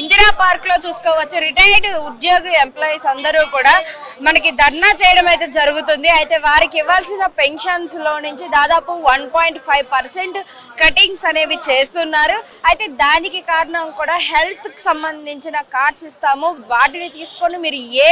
Indira park లో చూసుకోవచ్చు retired ఉద్యోగి ఎంప్లాయీస్ అందరూ కూడా మనకి ధర్నా చేయడం అయితే జరుగుతుంది. అయితే వారికి ఇవ్వాల్సిన పెన్షన్స్ లో నుంచి దాదాపు 1.5% కటింగ్స్ అనేవి చేస్తున్నారు. అయితే దానికి కారణం కూడా హెల్త్ కి సంబంధించిన కార్డ్స్ ఇస్తాము, వాటిని తీసుకొని మీరు ఏ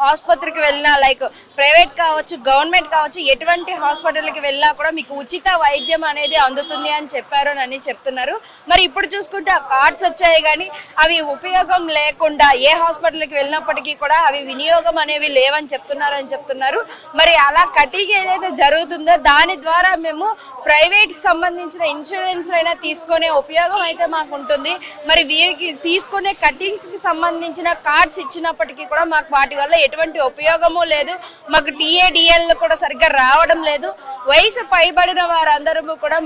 ఆసుపత్రికి వెళ్ళినా లైక్ ప్రైవేట్ కావచ్చు గవర్నమెంట్ కావచ్చు ఎటువంటి హాస్పిటల్కి వెళ్ళినా కూడా మీకు ఉచిత వైద్యం అనేది అందుతుంది అని చెప్పారు అని చెప్తున్నారు. మరి ఇప్పుడు చూసుకుంటే ఆ కార్డ్స్ వచ్చాయి కానీ అవి ఉపయోగం లేకుండా ఏ హాస్పిటల్కి వెళ్ళినప్పటికీ కూడా అవి వినియోగం అనేవి లేవని చెప్తున్నారు. మరి అలా కటింగ్ ఏదైతే జరుగుతుందో దాని ద్వారా మేము ప్రైవేట్ కి సంబంధించిన ఇన్సూరెన్స్ అయినా తీసుకునే ఉపయోగం అయితే మాకు ఉంటుంది. మరి వీరికి తీసుకునే కటింగ్స్ కి సంబంధించిన కార్డ్స్ ఇచ్చినప్పటికీ కూడా మాకు వాటి వల్ల ఎటువంటి ఉపయోగము లేదు. మాకు టీఏడిఎల్ కూడా సరిగ్గా రావడం లేదు. వయసు పైబడిన వారందరూ కూడా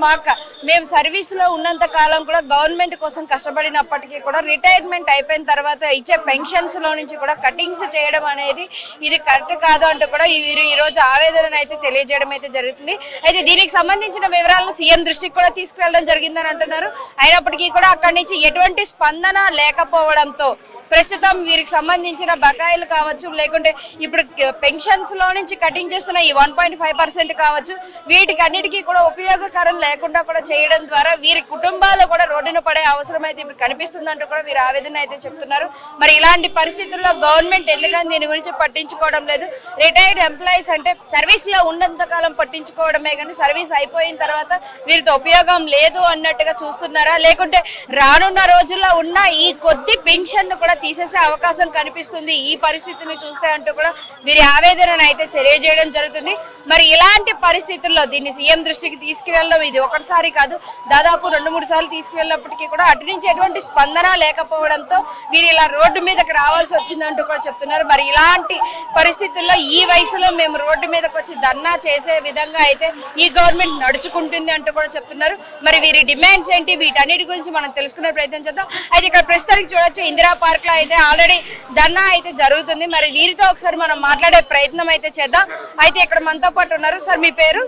మేము సర్వీస్ లో ఉన్నంత కాలం కూడా గవర్నమెంట్ కోసం కష్టపడినప్పటికీ కూడా రిటైర్మెంట్ అయిపోయిన తర్వాత ఇచ్చే పెన్షన్స్ లో నుంచి కూడా కటింగ్స్ చేయడం అనేది ఇది కరెక్ట్ కాదు అంటూ కూడా ఈ రోజు ఆవేదన అయితే తెలియజేయడం అయితే జరుగుతుంది. అయితే దీనికి సంబంధించిన వివరాలను సీఎం దృష్టికి కూడా తీసుకువెళ్ళడం జరిగిందని అంటున్నారు. అయినప్పటికీ కూడా అక్కడి నుంచి ఎటువంటి స్పందన లేకపోవడంతో ప్రస్తుతం వీరికి సంబంధించిన బకాయిలు కావచ్చు లేకుంటే ఇప్పుడు పెన్షన్స్ లో నుంచి కటింగ్ చేస్తున్న ఈ 1.5% కావచ్చు వీటికి అన్నిటికీ కూడా ఉపయోగకరం లేకుండా కూడా చేయడం ద్వారా వీరి కుటుంబాలు కూడా రోడ్డున పడే అవసరం అయితే ఇప్పుడు కనిపిస్తుందంటూ కూడా వీరు ఆవేదన అయితే చెప్తున్నారు. మరి ఇలాంటి పరిస్థితుల్లో గవర్నమెంట్ ఎందుకని దీని గురించి పట్టించుకోవడం లేదు? రిటైర్డ్ ఎంప్లాయీస్ అంటే సర్వీస్ లో ఉన్నంత కాలం పట్టించుకోవడమే కానీ సర్వీస్ అయిపోయిన తర్వాత వీరితో ఉపయోగం లేదు అన్నట్టుగా చూస్తున్నారా? లేకుంటే రానున్న రోజుల్లో ఉన్న ఈ కొద్ది పెన్షన్ కూడా తీసేసే అవకాశం కనిపిస్తుంది ఈ పరిస్థితిని చూస్తే అంటూ కూడా వీరి ఆవేదనను అయితే తెలియజేయడం జరుగుతుంది. మరి ఇలాంటి పరిస్థితుల్లో దీన్ని సీఎం దృష్టికి తీసుకువెళ్ళడం ఇది ఒకటిసారి కాదు, దాదాపు 2-3 సార్లు తీసుకువెళ్ళినప్పటికీ కూడా అటు నుంచి ఎటువంటి స్పందన లేకపోవడంతో వీరు ఇలా రోడ్డు మీదకి రావాల్సి వచ్చిందంటూ కూడా చెప్తున్నారు. మరి ఇలాంటి పరిస్థితుల్లో ఈ వయసులో మేము రోడ్డు మీదకి వచ్చి ధర్నా చేసే విధంగా అయితే ఈ గవర్నమెంట్ నడుచుకుంటుంది అంటూ కూడా చెప్తున్నారు. మరి వీరి డిమాండ్స్ ఏంటి వీటన్నిటి గురించి మనం తెలుసుకునే ప్రయత్నం చేద్దాం. అయితే ఇక్కడ ప్రస్తుతానికి చూడొచ్చు ఇందిరా పార్క్ లో అయితే ఆల్రెడీ ధర్నా అయితే జరుగుతుంది. మరి వీరితో ఒకసారి మనం మాట్లాడే ప్రయత్నం అయితే చేద్దాం. అయితే ఇక్కడ మనతో పాటు ఉన్నారు. సార్ మీ పేరు?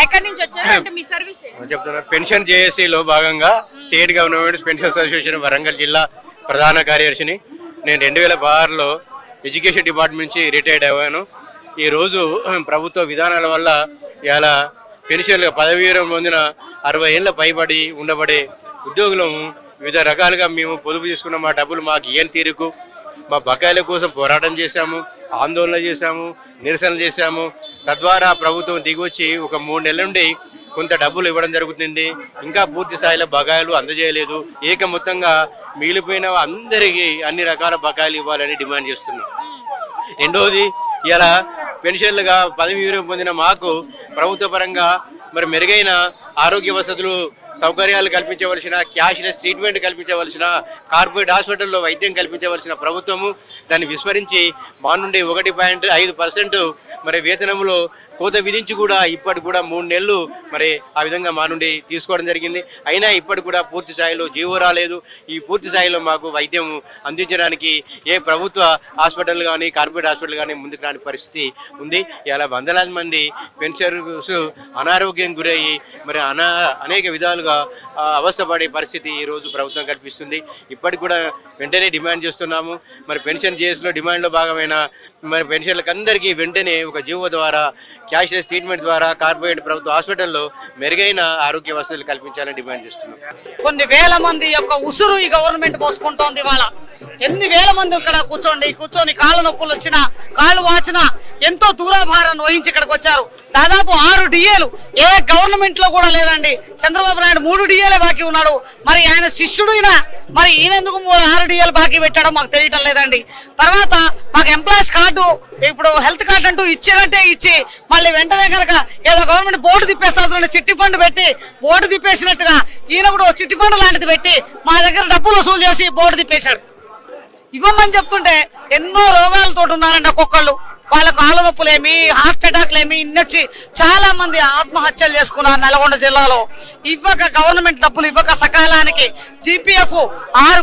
ఎక్కడి నుంచి వచ్చారు? అంటే మీ సర్వీస్ చెప్తున్నారు. పెన్షన్ జేఏసీలో భాగంగా state government pension association Warangal జిల్లా ప్రధాన కార్యదర్శిని. నేను 2016లో ఎడ్యుకేషన్ డిపార్ట్మెంట్ నుంచి రిటైర్డ్ అయ్యాను. ఈ రోజు ప్రభుత్వ విధానాల వల్ల ఇలా పెన్షన్లు పదవీ విరమణ పొందిన 60 ఏళ్ళ పైబడి ఉండబడే ఉద్యోగులను వివిధ రకాలుగా మేము పొదుపు చేసుకున్న మా డబ్బులు మాకు ఏం తీరుకు మా బకాయిల కోసం పోరాటం చేశాము, ఆందోళన చేశాము, నిరసన చేశాము. తద్వారా ప్రభుత్వం దిగొచ్చి ఒక 3 నెలల నుండి కొంత డబ్బులు ఇవ్వడం జరుగుతుంది. ఇంకా పూర్తి స్థాయిలో బకాయిలు అందజేయలేదు. ఏక మొత్తంగా మిగిలిపోయిన అందరికీ అన్ని రకాల బకాయిలు ఇవ్వాలని డిమాండ్ చేస్తున్నాం. రెండవది, ఇలా పెన్షన్లుగా పదవి విరమణ పొందిన మాకు ప్రభుత్వ పరంగా మరి మెరుగైన ఆరోగ్య వసతులు సౌకర్యాలు కల్పించవలసిన, క్యాష్లెస్ ట్రీట్మెంట్ కల్పించవలసిన, కార్పొరేట్ హాస్పిటల్లో వైద్యం కల్పించవలసిన ప్రభుత్వము దాన్ని విస్మరించి మా నుండి 1.5% మరి వేతనంలో కోత విధించి కూడా ఇప్పటికి కూడా 3 నెలలు మరి ఆ విధంగా మా నుండి తీసుకోవడం జరిగింది. అయినా ఇప్పటికి కూడా పూర్తి స్థాయిలో జీవో రాలేదు. ఈ పూర్తి స్థాయిలో మాకు వైద్యం అందించడానికి ఏ ప్రభుత్వ హాస్పిటల్ కానీ కార్పొరేట్ హాస్పిటల్ కానీ ముందుకు రాని పరిస్థితి ఉంది. ఇలా వందలాది మంది పెన్షనర్స్ అనారోగ్యం గురయ్యి మరి అనేక విధాలుగా అవస్థపడే పరిస్థితి ఈరోజు ప్రభుత్వం కల్పిస్తుంది. ఇప్పటికి కూడా వెంటనే డిమాండ్ చేస్తున్నాము. మరి పెన్షన్ జేఏసీలో డిమాండ్లో భాగమైన మరి పెన్షన్లకు అందరికీ వెంటనే ఒక జీవో ద్వారా క్యాష్లెస్ ట్రీట్మెంట్ ద్వారా కార్పొరేట్ ప్రభుత్వ హాస్పిటల్లో మెరుగైన ఆరోగ్య వసతులు కల్పించాలని డిమాండ్ చేస్తున్నాం. కొన్ని వేల మంది యొక్క ఉసురు ఈ గవర్నమెంట్ పోసుకుంటోంది. ఇవాళ ఎన్ని వేల మంది ఇక్కడ కూర్చొని కాళ్ళ నొప్పులు వచ్చినా కాళ్ళు వాచినా ఎంతో దూరాభారాన్ని వహించి ఇక్కడికి వచ్చారు. దాదాపు 6 డిఏలు ఏ గవర్నమెంట్ లో కూడా లేదండి. చంద్రబాబు నాయుడు 3 డిఏలే బాకీ ఉన్నాడు. మరి ఆయన శిష్యుడు మరి ఈయనెందుకు 6 డిఏలు బాకీ పెట్టాడో మాకు తెలియటం లేదండి. తర్వాత మాకు ఎంప్లాయీస్ కార్డు ఇప్పుడు హెల్త్ కార్డు అంటూ ఇచ్చారంటే ఇచ్చి మళ్ళీ వెంటనే కనుక ఏదో గవర్నమెంట్ బోర్డు తిప్పేస్తాడు చిట్టి ఫండ్ పెట్టి బోర్డు తిప్పేసినట్టుగా ఈయన కూడా చిట్టి ఫండ్ లాంటిది పెట్టి మా దగ్గర డబ్బులు వసూలు చేసి బోర్డు తిప్పేశాడు. ఇవ్వమని చెప్తుంటే ఎన్నో రోగాలతో ఉన్నారండి ఒక్కొక్కళ్ళు. వాళ్ళకు కాళ్ళ నొప్పులేమి, హార్ట్ అటాక్లేమి ఇన్నొచ్చి చాలా మంది ఆత్మహత్యలు చేసుకున్నారు నల్గొండ జిల్లాలో. గవర్నమెంట్ డబ్బులు ఇవ్వక సకాలానికి జీపీఎఫ్ 6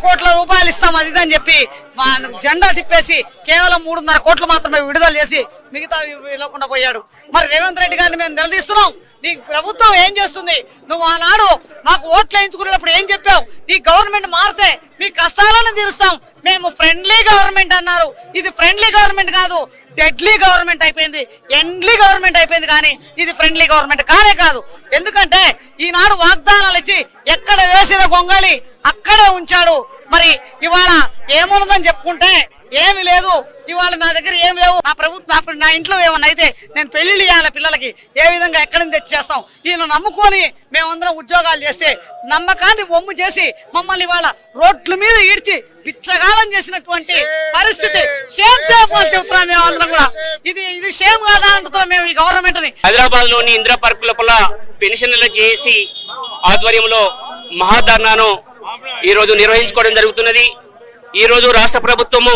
కోట్ల రూపాయలు ఇస్తాం అది అని చెప్పి మా జెండా తిప్పేసి కేవలం 3.5 కోట్లు మాత్రమే విడుదల చేసి మిగతా ఇవ్వకుండా పోయాడు. మరి రేవంత్ రెడ్డి గారిని మేము నిలదీస్తున్నాం. నీ ప్రభుత్వం ఏం చేస్తుంది? నువ్వు ఆనాడు మాకు ఓట్లు వేయించుకునేటప్పుడు ఏం చెప్పావు? నీ కష్టాలను తీరుస్తాం. మేము ఫ్రెండ్లీ గవర్నమెంట్ అన్నారు, ఇది ఫ్రెండ్లీ గవర్నమెంట్ కాదు, డెడ్లీ గవర్నమెంట్ అయిపోయింది, ఎండ్లీ గవర్నమెంట్ అయిపోయింది. కానీ ఇది ఫ్రెండ్లీ గవర్నమెంట్ కానే కాదు. ఎందుకంటే ఈనాడు వాగ్దానాలు ఇచ్చి ఎక్కడ వేసిన గొంగళి అక్కడే ఉంచాడు. మరి ఇవాళ ఏమున్నదని చెప్పుకుంటే ఏమి లేదు. ఇవాళ నా దగ్గర ఏమి లేవు. నా ప్రభుత్వం నా ఇంట్లో ఏమన్నా అయితే నేను పెళ్లిళ్ళు చేయాలి పిల్లలకి, ఏ విధంగా ఎక్కడి నుంచి తెచ్చేస్తాం? ఈయన నమ్ముకొని మేమందరం ఉద్యోగాలు చేస్తే నమ్మకాన్ని బొమ్ము చేసి మమ్మల్ని ఇవాళ రోడ్ల మీద ఈడ్చి పిచ్చగాలం చేసినటువంటి పరిస్థితి. షేమ్ చెబుతున్నాం మేమందరం కూడా. ఇది షేమ్ కాదా అంటున్నాం మేము ఈ గవర్నమెంట్ ని. హైదరాబాద్ లోని ఇందిరా పార్క్ లోపల పెన్షన్ల చేసి ఆధ్వర్యంలో మహాధర్నాను ఈ రోజు నిర్వహించుకోవడం జరుగుతున్నది. ఈ రోజు రాష్ట్ర ప్రభుత్వము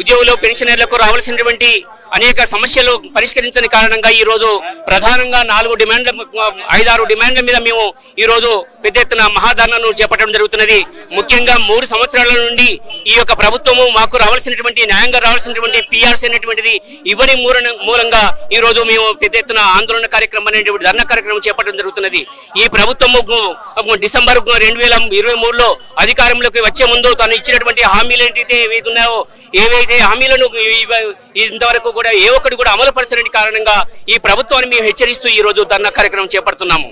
ఉద్యోగులు పెన్షనర్లకు రావాల్సినటువంటి అనేక సమస్యలు పరిష్కరించని కారణంగా ఈ రోజు ప్రధానంగా 5-6 డిమాండ్ల మీద మేము ఈ రోజు పెద్ద ఎత్తున మహాధర్నాను చేపట్టడం జరుగుతున్నది. ముఖ్యంగా 3 సంవత్సరాల నుండి ఈ యొక్క ప్రభుత్వము మాకు రావాల్సినటువంటి న్యాయంగా రావాల్సినటువంటి పిఆర్సీ అనేటువంటిది ఇవ్వని మూలంగా ఈ రోజు మేము పెద్ద ఎత్తున ఆందోళన కార్యక్రమం అనేటువంటి ధర్నా కార్యక్రమం చేపట్టడం జరుగుతున్నది. ఈ ప్రభుత్వము డిసెంబర్ 2023లో అధికారంలోకి వచ్చే ముందు తను ఇచ్చినటువంటి హామీలు ఏవైతే హామీలను ఇంతవరకు కూడా ఏ ఒక్కటి కూడా అమలు పరచని కారణంగా ఈ ప్రభుత్వాన్ని మేము హెచ్చరిస్తూ ఈ రోజు ధర్నా కార్యక్రమం చేపడుతున్నాము.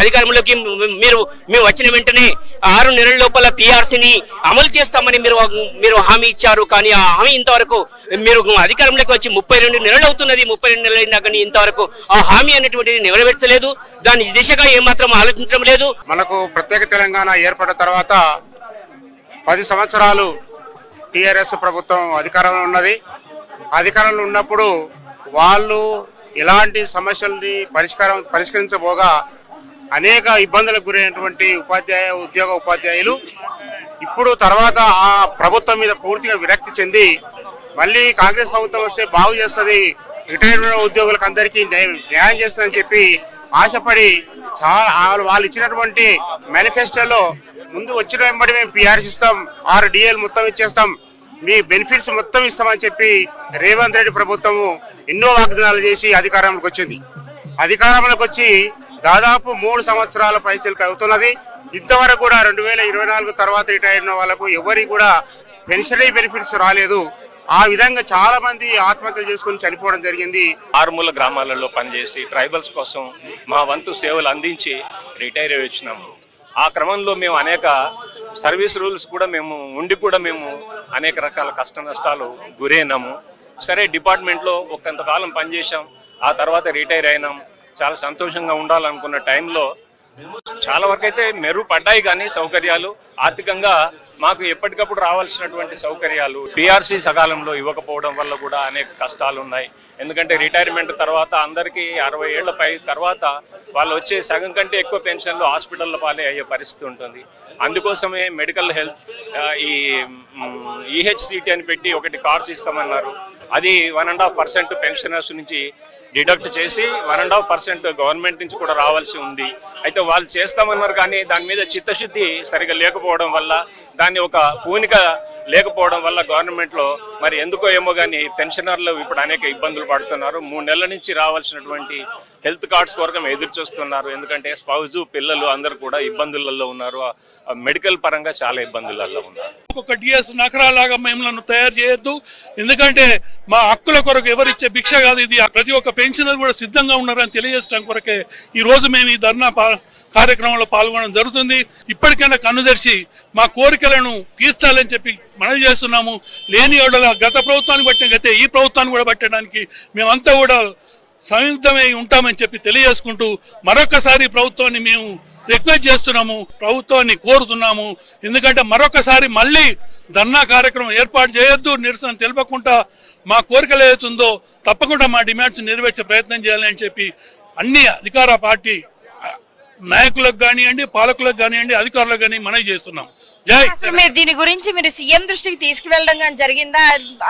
అధికారంలోకి మేము వచ్చిన వెంటనే 6 నెలల లోపల పిఆర్సీని అమలు చేస్తామని మీరు హామీ ఇచ్చారు. కానీ ఆ హామీ ఇంతవరకు మీరు అధికారంలోకి వచ్చి 32 నెలలు అవుతున్నది. 32 నెలలు అయినా కానీ ఇంతవరకు ఆ హామీ అనేటువంటిది నెరవేర్చలేదు. దాని దిశగా ఏమాత్రం ఆలోచించడం లేదు. మనకు ప్రత్యేక తెలంగాణ ఏర్పడిన తర్వాత 10 సంవత్సరాలు టిఆర్ఎస్ ప్రభుత్వం అధికారంలో ఉన్నది. అధికారంలో ఉన్నప్పుడు వాళ్ళు ఎలాంటి సమస్యల్ని పరిష్కరించబోగా అనేక ఇబ్బందులకు గురైనటువంటి ఉపాధ్యాయులు ఇప్పుడు తర్వాత ఆ ప్రభుత్వం మీద పూర్తిగా విరక్తి చెంది మళ్ళీ కాంగ్రెస్ ప్రభుత్వం వస్తే బాగు చేస్తుంది, రిటైర్మెంట్ ఉద్యోగులకు అందరికీ న్యాయం చేస్తుందని చెప్పి ఆశపడి వాళ్ళు ఇచ్చినటువంటి మేనిఫెస్టోలో ముందు వచ్చిన వెంబడి మేము పిఆర్సీ ఇస్తాం, 6 డిఏలు మొత్తం ఇచ్చేస్తాం, మీ బెనిఫిట్స్ మొత్తం ఇస్తామని చెప్పి రేవంత్ రెడ్డి ప్రభుత్వము ఎన్నో వాగ్దానాలు చేసి అధికారంలోకి వచ్చింది. అధికారంలోకి వచ్చి దాదాపు 3 సంవత్సరాల పైసలకు అవుతున్నది. ఇంతవరకు కూడా 2024 తర్వాత రిటైర్ అయిన వాళ్ళకు ఎవరికి కూడా పెన్షనరీ బెనిఫిట్స్ రాలేదు. ఆ విధంగా చాలా మంది ఆత్మహత్యలు చేసుకుని చనిపోవడం జరిగింది. ఆరుమూల గ్రామాలలో పనిచేసి ట్రైబల్స్ కోసం మా వంతు సేవలు అందించి రిటైర్ అయ్యి వచ్చినాము. ఆ క్రమంలో మేము అనేక సర్వీస్ రూల్స్ కూడా మేము అనేక రకాల కష్ట నష్టాలు గురైనాము. సరే, డిపార్ట్మెంట్లో కొంతకాలం పనిచేసాం, ఆ తర్వాత రిటైర్ అయినాం. చాలా సంతోషంగా ఉండాలనుకున్న టైంలో చాలా వరకు అయితే మెరుగుపడ్డాయి. కానీ సౌకర్యాలు ఆర్థికంగా మాకు ఎప్పటికప్పుడు రావాల్సినటువంటి సౌకర్యాలు పిఆర్సీ సకాలంలో ఇవ్వకపోవడం వల్ల కూడా అనేక కష్టాలు ఉన్నాయి. ఎందుకంటే రిటైర్మెంట్ తర్వాత అందరికీ 60 ఏళ్ల పై తర్వాత వాళ్ళు వచ్చే సగం కంటే ఎక్కువ పెన్షన్లు హాస్పిటల్ల పాలే అయ్యే పరిస్థితి ఉంటుంది. అందుకోసమే మెడికల్ హెల్త్ ఈ ఈహెచ్సిటీ అని పెట్టి ఒకటి కార్డ్స్ ఇస్తామన్నారు. అది 1.5% పెన్షనర్స్ నుంచి డిడక్ట్ చేసి 1.5% గవర్నమెంట్ నుంచి కూడా రావాల్సి ఉంది. అయితే వాళ్ళు చేస్తామన్నారు కానీ దాని మీద చిత్తశుద్ధి సరిగా లేకపోవడం వల్ల, దాన్ని ఒక పూనిక లేకపోవడం వల్ల గవర్నమెంట్లో మరి ఎందుకో ఏమో కానీ పెన్షనర్లు ఇప్పుడు అనేక ఇబ్బందులు పడుతున్నారు. 3 నెలల నుంచి రావాల్సినటువంటి హెల్త్ కార్డ్స్ కొరకు ఎదురు చూస్తున్నారు. ఎందుకంటే స్పౌజు పిల్లలు అందరూ కూడా ఇబ్బందులలో ఉన్నారు. మెడికల్ పరంగా చాలా ఇబ్బందులలో ఉన్నారు. ఒక డిఎస్ నగరాలాగా మేము తయారు చేయొద్దు. ఎందుకంటే మా హక్కుల కొరకు ఎవరిచ్చే భిక్ష కాదు ఇది. ప్రతి ఒక్క పెన్షనర్ కూడా సిద్ధంగా ఉన్నారని తెలియజేయడం కొరకే ఈ రోజు మేము ఈ ధర్నా కార్యక్రమంలో పాల్గొనడం జరుగుతుంది. ఇప్పటికైనా కన్నుదర్శి మా కోరికలను తీర్చాలని చెప్పి మనవి చేస్తున్నాము. లేని గత ప్రభుత్వాన్ని బట్టిన గతే ఈ ప్రభుత్వాన్ని కూడా పట్టడానికి మేమంతా కూడా సంయుక్తమై ఉంటామని చెప్పి తెలియజేసుకుంటూ మరొకసారి ప్రభుత్వాన్ని మేము రిక్వెస్ట్ చేస్తున్నాము, ప్రభుత్వాన్ని కోరుతున్నాము. ఎందుకంటే మరొకసారి మళ్ళీ ధర్నా కార్యక్రమం ఏర్పాటు చేయొద్దు. నిరసన తెలపకుండా మా కోరికలు ఏదైతుందో తప్పకుండా మా డిమాండ్స్ నెరవేర్చే ప్రయత్నం చేయాలని చెప్పి అన్ని అధికార పార్టీ నాయకులకు కానివ్వండి, పాలకులకు కానివ్వండి, అధికారులకు కానీ మనవి చేస్తున్నాం. జై. అసలు మీరు దీని గురించి మీరు సీఎం దృష్టికి తీసుకువెళ్ళడం కానీ జరిగిందా?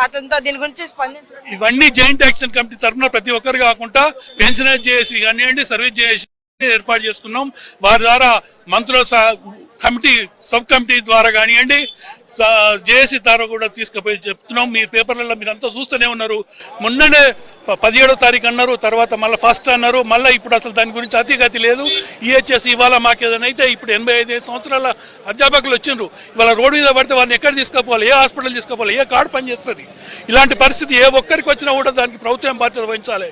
అతనితో దీని గురించి స్పందించడం? ఇవన్నీ జాయింట్ యాక్షన్ కమిటీ తరఫున ప్రతి ఒక్కరు కాకుండా పెన్షనర్ చేసి కానివ్వండి, సర్వీస్ చేసి ఏర్పాటు చేసుకున్నాం. వారి ద్వారా మంత్రుల కమిటీ సబ్ కమిటీ ద్వారా కానివ్వండి, జేఏసీ ద్వారా కూడా తీసుకుపోయి చెప్తున్నాం. మీ పేపర్లలో మీరు అంతా చూస్తూనే ఉన్నారు. మొన్ననే 17వ తారీఖు అన్నారు, తర్వాత మళ్ళీ ఫస్ట్ అన్నారు, మళ్ళీ ఇప్పుడు అసలు దాని గురించి అతిగతి లేదు. ఈహెచ్ఎస్ ఇవాళ మాకు ఏదైనా అయితే ఇప్పుడు 85 సంవత్సరాల అధ్యాపకులు వచ్చిండ్రు. ఇవాళ రోడ్డు మీద పడితే వాళ్ళని ఎక్కడ తీసుకుపోవాలి, ఏ హాస్పిటల్ తీసుకుపోవాలి, ఏ కార్డు పనిచేస్తుంది? ఇలాంటి పరిస్థితి ఏ ఒక్కరికి వచ్చినా కూడా దానికి ప్రభుత్వం బాధ్యత వహించాలి.